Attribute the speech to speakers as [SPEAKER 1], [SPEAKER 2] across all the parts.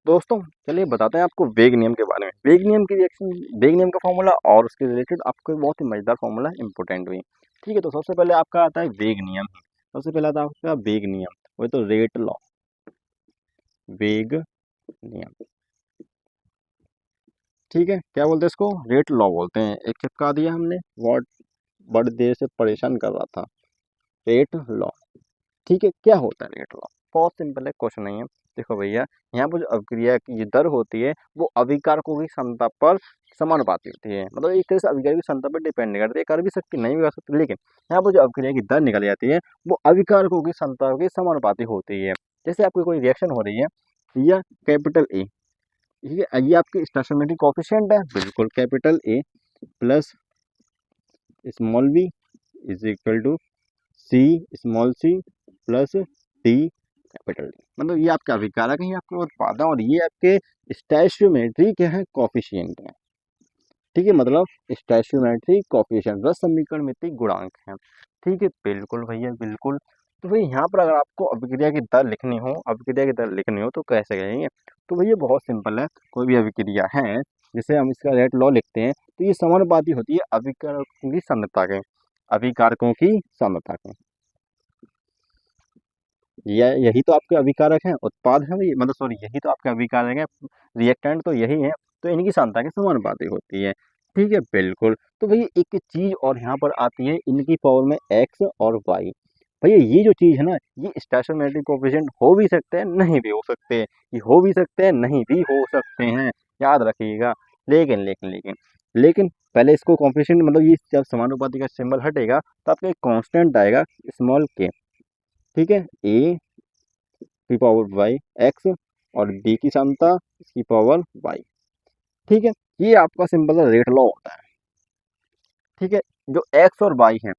[SPEAKER 1] दोस्तों चलिए बताते हैं आपको वेग नियम के बारे में। वेग नियम की रिएक्शन, वेग नियम का फॉर्मूला और उसके रिलेटेड आपको बहुत ही मजेदार फॉर्मूला इंपॉर्टेंट हुई। ठीक है, तो सबसे पहले आपका आता है वेग नियम। सबसे पहले आता है आपका वेग नियम, वही तो रेट लॉ, वेग नियम। ठीक है, क्या बोलते हैं इसको? रेट लॉ बोलते हैं। एक चिपका दिया हमने, वर्ड बड़ी देर से परेशान कर रहा था। Rate law. ठीक है, क्या होता है रेट लॉ? बहुत सिंपल है, कुछ नहीं है। देखो भैया, यहाँ पर जो अभिक्रिया की जो दर होती है वो अभिकारकों की क्षमता पर समानुपाती होती है। मतलब एक तरह से अभिक्रिया की क्षमता पर डिपेंड नहीं करती है, कर भी सकती नहीं भी कर सकती, लेकिन यहाँ पर जो अभिक्रिया की दर निकल जाती है वो अभिकारकों की क्षमता के समानुपाती होती है। जैसे आपकी कोई रिएक्शन हो रही है, या कैपिटल ए, ठीक है, ये आपकी स्टोइकियोमेट्रिक कोएफिशिएंट है, बिल्कुल capital A plus small B is equal to C small C plus D capital D. मतलब ये आपका अभिकारक है, ये आपके उत्पाद है, और ये आपके स्टोइकियोमेट्री क्या है? कोएफिशिएंट है। ठीक है, मतलब स्टोइकियोमेट्री कोएफिशिएंट रस समीकरण गुणांक है। ठीक है, बिल्कुल भैया बिल्कुल। तो भैया यहाँ पर अगर आपको अभिक्रिया की दर लिखनी हो, अभिक्रिया की दर लिखनी हो तो कैसे कहेंगे? तो भैया बहुत सिंपल है। कोई भी अभिक्रिया है, जैसे हम इसका रेट लॉ लिखते हैं, तो ये समानुपाती होती है अभिकारकों की सांद्रता के, अभिकारकों की सांद्रता के। यही तो आपके अभिकारक हैं, उत्पाद है भाई, मतलब सॉरी, यही तो आपके अभिकारक है, रिएक्टेंट तो यही है। तो इनकी सांद्रता के समानुपाती होती है। ठीक है, बिल्कुल। तो भैया एक चीज और यहाँ पर आती है, इनकी पावर में एक्स और वाई। भैया ये जो चीज है ना, ये स्टोइकियोमेट्रिक कोएफिशिएंट हो भी सकते हैं, नहीं भी हो सकते। ये हो भी सकते हैं, नहीं भी हो सकते हैं, याद रखिएगा। लेकिन लेकिन लेकिन लेकिन पहले इसको कोएफिशिएंट, मतलब ये जब समानुपाती का सिंबल हटेगा तो आपका एक कांस्टेंट आएगा, स्मॉल के। ठीक है, ए की पावर वाई एक्स, और बी की क्षमता की पावर वाई। ठीक है, ये आपका सिंपल सा रेट लॉ होता है। ठीक है, जो एक्स और वाई है,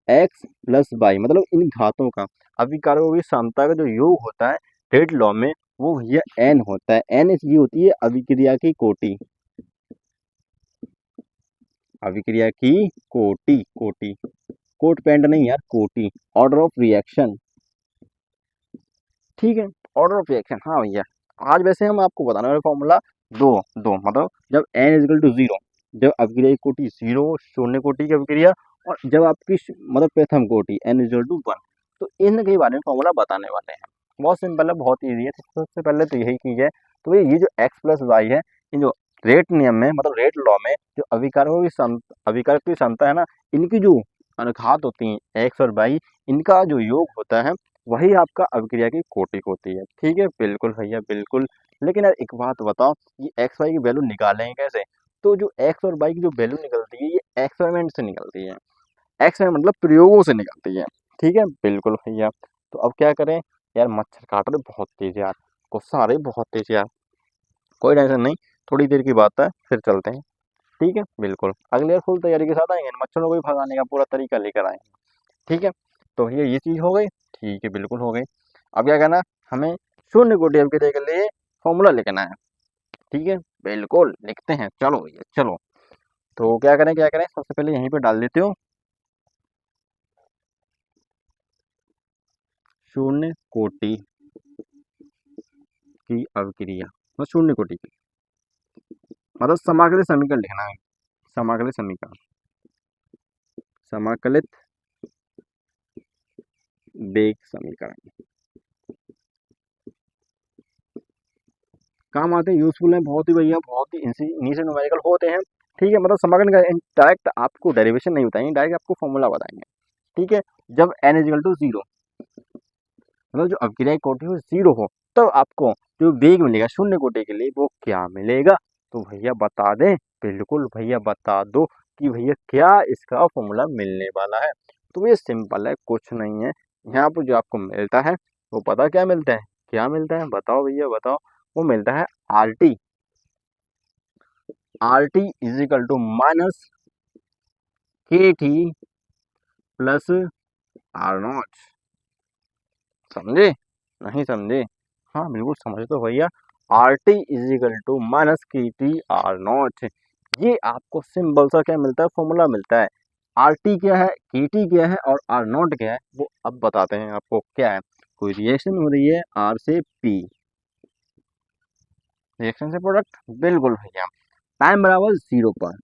[SPEAKER 1] एक्स प्लस वाई मतलब इन घातों का अभिकारकों की क्षमता का जो योग होता है रेट लॉ में, वो भैया एन होता है। एन इसकी होती है अभिक्रिया की कोटि, अभिक्रिया की कोटि, कोटि, कोट पेंट नहीं यार, कोटि, ऑर्डर ऑफ रिएक्शन। ठीक है, ऑर्डर ऑफ रिएक्शन। हाँ भैया, आज वैसे हम आपको बताने वाले फॉर्मूला दो दो, मतलब जब एन इजिकल टू जीरो, जब अभिक्रिया की कोटि जीरो, शून्य कोटि की अभिक्रिया, और जब आपकी मतलब प्रथम कोटि एन इजिकल टू वन, तो इनके बारे में फॉर्मूला बताने वाले हैं। बहुत सिंपल है, बहुत ईजी है। तो सबसे पहले तो यही चीज है। तो ये जो एक्स प्लस वाई है, इन जो रेट नियम में, मतलब रेट लॉ में, जो अभिकारकों की अभिकारक की क्षमता है ना, इनकी जो अनुघात होती है एक्स और वाई, इनका जो योग होता है वही आपका अभिक्रिया की कोटि होती है। ठीक है, बिल्कुल भैया बिल्कुल। लेकिन यार एक बात बताओ, ये एक्स वाई की वैल्यू निकालेंगे कैसे? तो जो एक्स और वाई की जो वैल्यू निकलती है, ये एक्सपेरिमेंट से निकलती है। एक्सपेरिमेंट मतलब प्रयोगों से निकलती है। ठीक है, बिल्कुल भैया। तो अब क्या करें? यार मच्छर काट रहे बहुत तेज यार, गुस्सा आ रही बहुत तेज यार। कोई टेंशन नहीं, थोड़ी देर की बात है, फिर चलते हैं। ठीक है, बिल्कुल। अगली बार फुल तैयारी के साथ आएंगे, मच्छरों को भी भगाने का पूरा तरीका लेकर आएंगे। ठीक है, तो भैया ये चीज हो गई। ठीक है, बिल्कुल हो गई। अब क्या करना है? हमें शून्य कोटि अभिक्रिया के लिए फॉर्मूला लिखना है। ठीक है, बिल्कुल लिखते हैं, चलो भैया चलो। तो क्या करें, सबसे पहले यहीं पे डाल देते हो शून्य कोटि की अभिक्रिया, मतलब शून्य कोटि की, मतलब समाकलित समीकरण लिखना है। समाकलित समीकरण, समाकलित वेग समीकरण काम आते हैं, यूजफुल है बहुत ही भैया, बहुत ही इजी से न्यूमेरिकल होते हैं। ठीक है, मतलब समाकलन का डायरेक्ट आपको डेरिवेशन नहीं बताएंगे, डायरेक्ट आपको फॉर्मूला बताएंगे। ठीक है, जब एन इजिकल टू जीरो, मतलब जो अभिक्रिया की कोटि हो जीरो हो, तब आपको जो वेग मिलेगा शून्य कोटि के लिए वो क्या मिलेगा? तो भैया बता दें, बिल्कुल भैया बता दो कि भैया क्या इसका फॉर्मूला मिलने वाला है। तो ये सिंपल है, कुछ नहीं है। यहाँ पर जो आपको मिलता है वो पता क्या मिलता है? क्या मिलता है बताओ भैया बताओ? वो मिलता है R T, R T equal to minus K T plus R naught. समझे? नहीं समझे? हाँ बिल्कुल समझ तो भैया। R T equal to minus K T R naught, ये आपको सिंपल सा क्या मिलता है? फॉर्मूला मिलता है। आर टी क्या है, के टी क्या है, और आर नॉट क्या है, वो अब बताते हैं आपको क्या है। कोई रिएक्शन हो रही है आर से पी, रिएक्शन से प्रोडक्ट, बिल्कुल भैया। टाइम बराबर जीरो पर,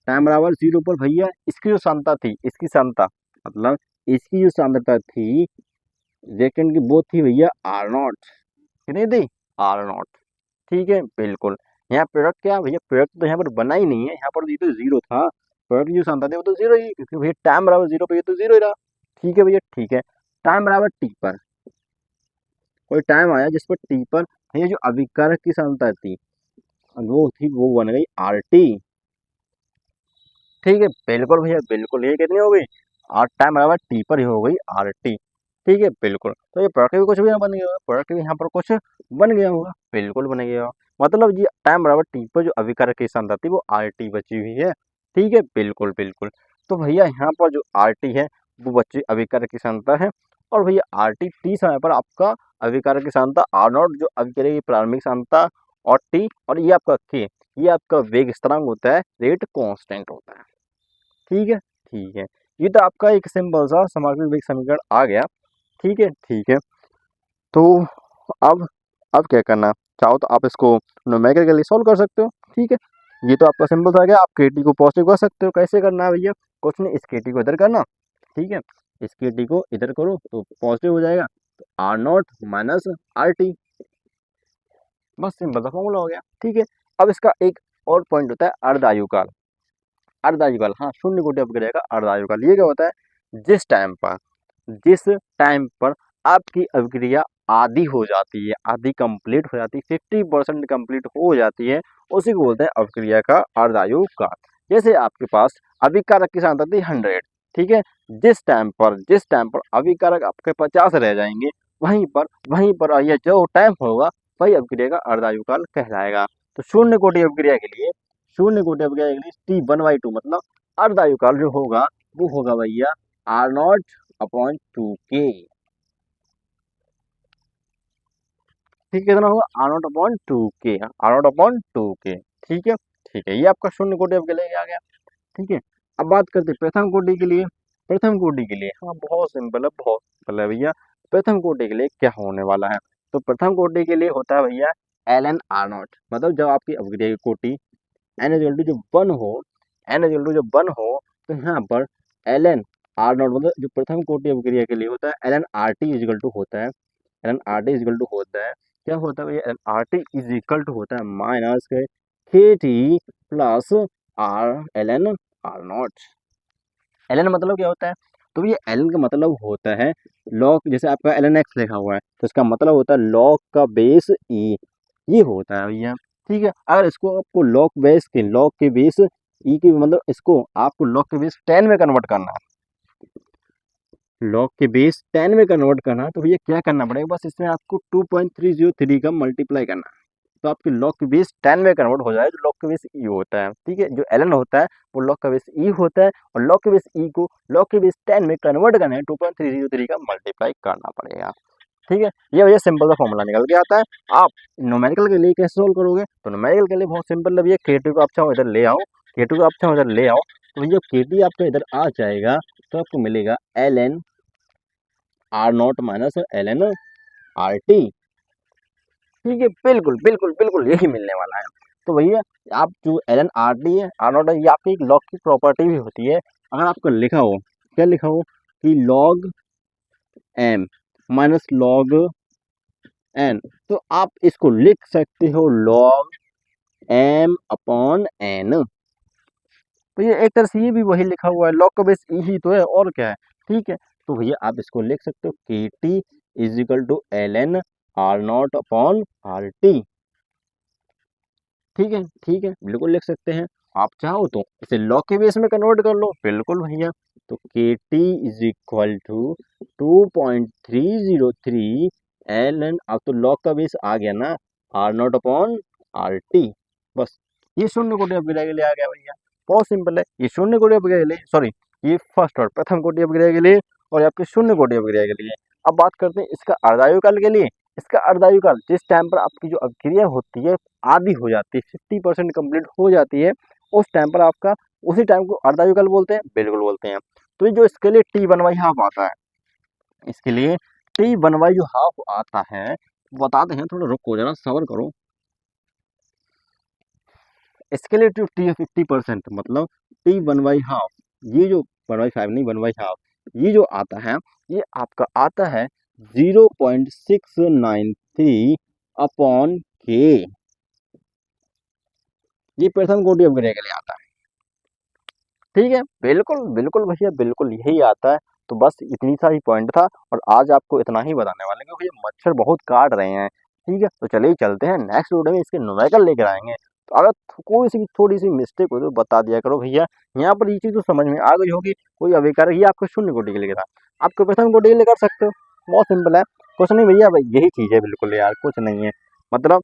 [SPEAKER 1] टाइम बराबर जीरो पर भैया इसकी जो सांद्रता थी, इसकी सांद्रता मतलब इसकी जो सांद्रता थी रिएक्टेंट की, वो थी भैया आर नॉट, कितनी थी, आर नॉट। ठीक है, बिल्कुल। यहाँ प्रोडक्ट क्या भैया, प्रोडक्ट तो यहाँ पर बना ही नहीं है, यहाँ पर ये तो जीरो था, प्रोडक्ट की जो सांद्रता थी वो तो जीरो ही, क्योंकि भैया टाइम बराबर जीरो पे ये तो जीरो ही रहा। ठीक है भैया, ठीक है। टाइम बराबर टी पर, कोई टाइम आया जिस पर टी पर ये जो अभिकारक की सांद्रता थी वो थी, वो बन गई आर टी। ठीक है, बिल्कुल भैया, बिल्कुल। ये कितनी हो गई, आर टाइम बराबर टी पर ही हो गई आर टी। ठीक है, बिल्कुल। तो ये प्रोडक्ट भी कुछ भी यहाँ बन गया होगा, प्रोडक्ट भी यहाँ पर कुछ बन गया होगा, बिल्कुल बन गया होगा। मतलब ये टाइम बराबर टी पर जो अभिकारक की सांद्रता थी वो आर टी बची हुई है। ठीक है, बिल्कुल बिल्कुल। तो भैया यहाँ पर जो आर टी है वो बची अभिकारक की सांद्रता है, और भैया आर टी टी समय पर आपका अभिकारक की सांद्रता आर नॉट जो अभिकारक की प्रारंभिक सांद्रता, और टी, और ये आपका के, ये आपका वेग स्थिरांक होता है, रेट कांस्टेंट होता है। ठीक है, ठीक है। ये तो आपका एक सिंपल सा समाकलित वेग समीकरण आ गया। ठीक है, ठीक है। तो अब अब क्या करना, चाहो तो आप इसको न्यूमेरिकल के लिए सॉल्व कर सकते हो। ठीक है, ये तो आपका सिंपल सा आ गया। आप केटी को पॉजिटिव कर सकते हो, कैसे करना है भैया, कुछ नहीं, इस केटी को इधर करना। ठीक है, इस केटी को इधर करो तो पॉजिटिव हो जाएगा, तो R naught minus R T, बस सिंपल सा फॉर्मूला हो गया। ठीक है, अब इसका एक और पॉइंट होता है अर्धायुकाल। अर्धायुकाल, हाँ, शून्य कोटि अपग्रह का अर्धायुकाल, ये क्या होता है, जिस टाइम पर आपकी अभिक्रिया आधी हो जाती है, आधी कंप्लीट हो जाती है, 50% कंप्लीट हो जाती है, उसी को बोलते हैं अभिक्रिया का अर्धायुकाल। जैसे आपके पास अभिकारक की सांद्रता थी 100, ठीक है, जिस टाइम पर अभिकारक आपके 50 रह जाएंगे, वहीं पर यह जो टाइम होगा वही अभिक्रिया का अर्धायुकाल कहलाएगा। तो शून्य कोटि अभिक्रिया के लिए T1/2 मतलब अर्धायुकाल जो होगा वो होगा भैया आर नॉट अपॉन 2K। ठीक है, कितना होगा, R naught upon 2K, R naught upon 2K। ठीक है, ठीक है, ये आपका शून्य कोटि अभिक्रिया के लिए आ गया। ठीक है, अब बात करते हैं प्रथम कोटि के लिए। प्रथम कोटि के लिए, हाँ, बहुत सिंपल है, बहुत सिंपल है भैया। प्रथम कोटि के लिए क्या होने वाला है, तो प्रथम कोटि के लिए होता है भैया एल एन आर नॉट, मतलब जब आपकी अभिक्रिया की कोटि एन इक्वल टू जब 1 हो, एन इक्वल टू जब 1 हो, तो यहाँ पर एल एन आर नॉट मतलब जो प्रथम कोटि अभिक्रिया के लिए होता है L N R T equal to होता है, L N R T equal to होता है, क्या होता है भैया, L N R T equal to होता है minus K T plus R L N R naught. L N मतलब क्या होता है, तो ये एल एन का मतलब होता है लॉग, जैसे आपका एल एन एक्स लिखा हुआ है तो इसका मतलब होता है लॉग का बेस ई, ये होता है भैया। ठीक है, अगर इसको आपको लॉग के बेस ई की मतलब इसको आपको लॉग के बेस 10 में कन्वर्ट करना है, लॉग के बेस 10 में कन्वर्ट करना है, तो भैया क्या करना पड़ेगा, बस इसमें आपको 2.303 का मल्टीप्लाई करना है, तो आपकी लॉग के बेस 10 में कन्वर्ट हो जाए, जो लॉग के बेस ई होता है। ठीक है, जो एल एन होता है वो लॉग का बेस ई होता है, और लॉग के बेस ई को लॉग के बेस 10 में कन्वर्ट करना है, 2.303 का मल्टीप्लाई करना पड़ेगा। ठीक है, ये भैया सिंपल सा फॉर्मूला निकल के आता है। आप न्यूमेरिकल के लिए कैसे सोल्व करोगे, तो न्यूमेरिकल के लिए बहुत सिंपल है भैया, के2 को आप चाहो इधर ले आओ, के2 को आप चाहो इधर ले आओ, तो भैया के2 आपका इधर आ जाएगा, तो आपको मिलेगा L N R naught minus L N R T. ठीक है, बिल्कुल बिल्कुल बिल्कुल यही मिलने वाला है। तो भैया आप जो एल एन आर टी है, आर नॉट है, ये आपकी एक लॉग की प्रॉपर्टी भी होती है। अगर आपको लिखा हो, क्या लिखा हो कि log M minus log N, तो आप इसको लिख सकते हो लॉग एम अपॉन एन। तो ये एक तरह से ये भी वही लिखा हुआ है, लॉग का बेस ई ही तो है, और क्या है। ठीक है, तो भैया आप इसको लिख सकते हो के T is equal to L N R naught upon R T. ठीक है, ठीक है, बिल्कुल लिख सकते हैं। आप चाहो तो इसे लॉग के बेस में कन्वर्ट कर लो, बिल्कुल भैया। तो K T is equal to 2.303 L N, अब तो लॉग का बेस आ गया ना, R naught upon R T, बस ये शून्य कोटि अपग्रह के लिए आ गया भैया। बहुत सिंपल है, ये शून्य कोटि अपग्रह के लिए, सॉरी, ये फर्स्ट और प्रथम कोटि अपग्रह के लिए, और ये आपके शून्य कोटि अपग्रह के लिए। अब बात करते हैं इसका अर्धायुकाल के लिए। इसका अर्धायुकाल जिस टाइम पर आपकी जो अपक्रिया होती है आधी हो जाती है, 50% कंप्लीट हो जाती है, उस टाइम पर आपका, उसी टाइम को अर्धायुकाल बोलते हैं, बिल्कुल बोलते हैं। तो ये जो इसके लिए T1/2 आता है, इसके लिए T1/2 आता है, बताते हैं, थोड़ा रुको जरा, सब्र करो। स्केलेटिव टी 50%, मतलब टी 1/2, ये जो 1/5 नहीं 1/2, ये जो आता है, ये आपका आता है 0.693 अपॉन के। ये प्रथम कोटि अपग्रेड के लिए आता है। ठीक है, बिल्कुल बिल्कुल भैया, बिल्कुल यही आता है। तो बस इतनी सा ही पॉइंट था, और आज आपको इतना ही बताने वाले हैं, क्योंकि भैया मच्छर बहुत काट रहे हैं। ठीक है, तो चलिए चलते हैं, नेक्स्ट वीडियो में इसके न्यूमेरिकल लेकर आएंगे। तो अगर कोई सी भी थोड़ी सी मिस्टेक हो तो बता दिया करो भैया। यहाँ पर ये चीज तो समझ में आ गई होगी। कोई अभिकार ये आपको शून्य कोटि के लिए था, आपको प्रथम कोटि के लिए कर सकते हो। बहुत सिंपल है, कुछ नहीं भैया, भाई यही चीज है बिल्कुल यार, कुछ नहीं है। मतलब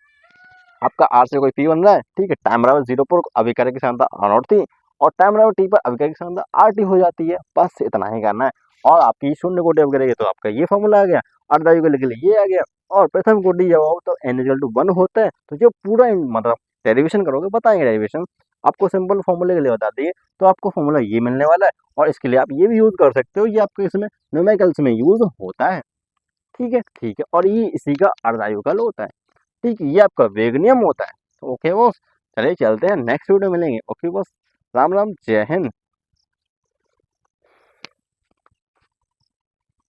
[SPEAKER 1] आपका आर से कोई पी बन रहा है, ठीक है, टाइम बराबर 0 पर अभिक्रिया की सांद्रता आर नॉट थी, और टाइम बराबर टी पर अभिक्रिया की सांद्रता आर टी हो जाती है। बस इतना ही करना है, और आपकी शून्य कोटि अभिक्रिया तो आपका ये फॉर्मूला आ गया, अर्धवायु के लिए ये आ गया। और प्रथम कोटि जब हो तो n इक्वल टू 1 होता है। तो जो पूरा मतलब डेरिवेशन करोगे, बताएंगे डेरिवेशन, आपको सिंपल फॉर्मूले के लिए बता दिए, तो आपको फॉर्मूला ये मिलने वाला है। और इसके लिए आप ये भी यूज कर सकते हो, ये आपके इसमें न्यूमेरिकल्स में यूज होता है। ठीक है, ठीक है, और ये इसी का अर्धायुगल होता है। ठीक है, ये आपका वेग नियम होता है। ओके बॉस, चलिए चलते हैं, नेक्स्ट वीडियो मिलेंगे। ओके बॉस, राम राम, जय हिंद।